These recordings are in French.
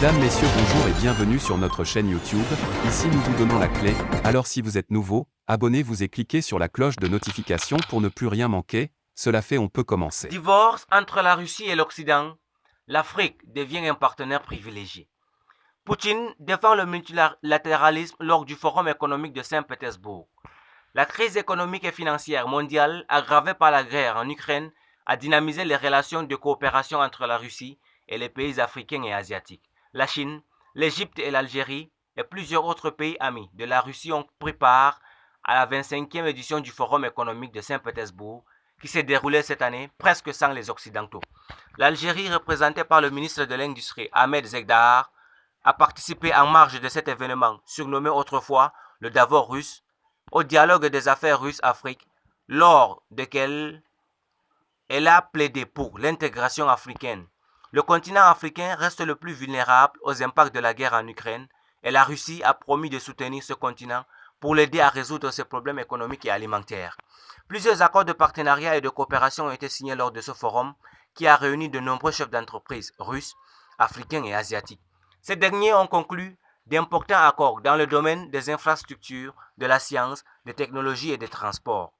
Mesdames, Messieurs, bonjour et bienvenue sur notre chaîne YouTube. Ici nous vous donnons la clé, alors si vous êtes nouveau, abonnez-vous et cliquez sur la cloche de notification pour ne plus rien manquer. Cela fait, on peut commencer. Divorce entre la Russie et l'Occident, l'Afrique devient un partenaire privilégié. Poutine défend le multilatéralisme lors du Forum économique de Saint-Pétersbourg. La crise économique et financière mondiale, aggravée par la guerre en Ukraine, a dynamisé les relations de coopération entre la Russie et les pays africains et asiatiques. La Chine, l'Égypte et l'Algérie et plusieurs autres pays amis de la Russie ont pris part à la 25e édition du Forum économique de Saint-Pétersbourg qui s'est déroulé cette année presque sans les Occidentaux. L'Algérie, représentée par le ministre de l'Industrie Ahmed Zegdar, a participé en marge de cet événement, surnommé autrefois le Davos russe, au dialogue des affaires russes-Afrique, lors desquels elle a plaidé pour l'intégration africaine. Le continent africain reste le plus vulnérable aux impacts de la guerre en Ukraine et la Russie a promis de soutenir ce continent pour l'aider à résoudre ses problèmes économiques et alimentaires. Plusieurs accords de partenariat et de coopération ont été signés lors de ce forum qui a réuni de nombreux chefs d'entreprise russes, africains et asiatiques. Ces derniers ont conclu d'importants accords dans le domaine des infrastructures, de la science, des technologies et des transports.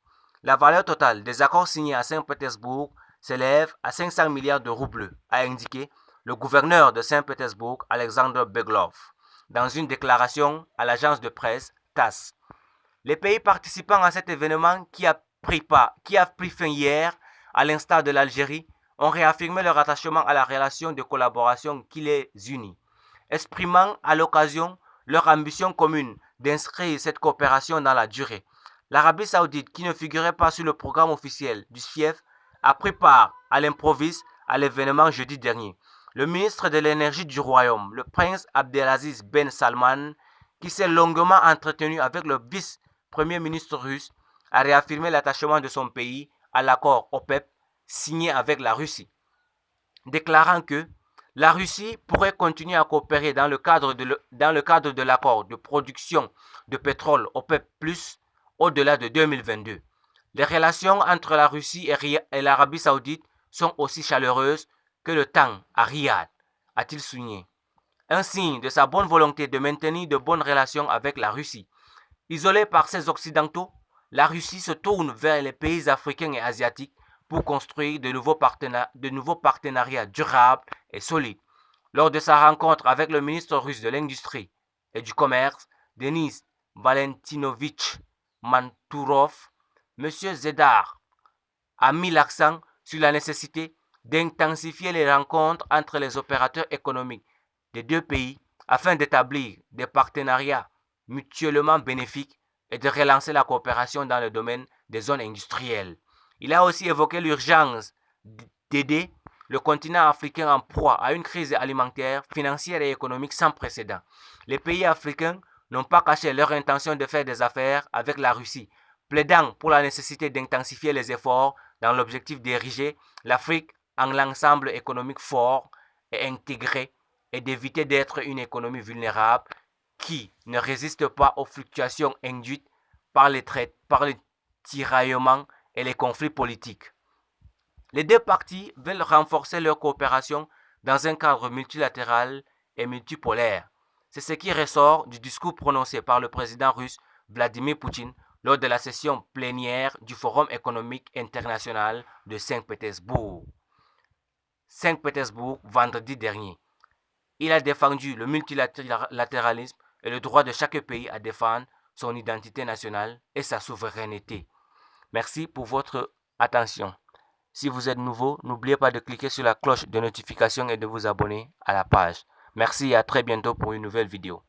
La valeur totale des accords signés à Saint-Pétersbourg s'élève à 500 milliards de roubles, a indiqué le gouverneur de Saint-Pétersbourg, Alexander Beglov, dans une déclaration à l'agence de presse TASS. Les pays participants à cet événement qui a pris fin hier, à l'instar de l'Algérie, ont réaffirmé leur attachement à la relation de collaboration qui les unit, exprimant à l'occasion leur ambition commune d'inscrire cette coopération dans la durée. L'Arabie Saoudite, qui ne figurait pas sur le programme officiel du FIEF, a pris part à l'improviste à l'événement jeudi dernier. Le ministre de l'énergie du royaume, le prince Abdelaziz Ben Salman, qui s'est longuement entretenu avec le vice-premier ministre russe, a réaffirmé l'attachement de son pays à l'accord OPEP signé avec la Russie, déclarant que la Russie pourrait continuer à coopérer dans le cadre de l'accord de production de pétrole OPEP+, au-delà de 2022. Les relations entre la Russie et l'Arabie Saoudite sont aussi chaleureuses que le temps à Riyad, a-t-il souligné. Un signe de sa bonne volonté de maintenir de bonnes relations avec la Russie. Isolée par ses Occidentaux, la Russie se tourne vers les pays africains et asiatiques pour construire de nouveaux partenariats durables et solides. Lors de sa rencontre avec le ministre russe de l'Industrie et du Commerce, Denis Valentinovitch Mantourov, M. Zegdar a mis l'accent sur la nécessité d'intensifier les rencontres entre les opérateurs économiques des deux pays afin d'établir des partenariats mutuellement bénéfiques et de relancer la coopération dans le domaine des zones industrielles. Il a aussi évoqué l'urgence d'aider le continent africain en proie à une crise alimentaire, financière et économique sans précédent. Les pays africains n'ont pas caché leur intention de faire des affaires avec la Russie, plaidant pour la nécessité d'intensifier les efforts dans l'objectif d'ériger l'Afrique en l'ensemble économique fort et intégré et d'éviter d'être une économie vulnérable qui ne résiste pas aux fluctuations induites par les tiraillements et les conflits politiques. Les deux parties veulent renforcer leur coopération dans un cadre multilatéral et multipolaire. C'est ce qui ressort du discours prononcé par le président russe Vladimir Poutine lors de la session plénière du Forum économique international de Saint-Pétersbourg. Saint-Pétersbourg, vendredi dernier. Il a défendu le multilatéralisme et le droit de chaque pays à défendre son identité nationale et sa souveraineté. Merci pour votre attention. Si vous êtes nouveau, n'oubliez pas de cliquer sur la cloche de notification et de vous abonner à la page. Merci et à très bientôt pour une nouvelle vidéo.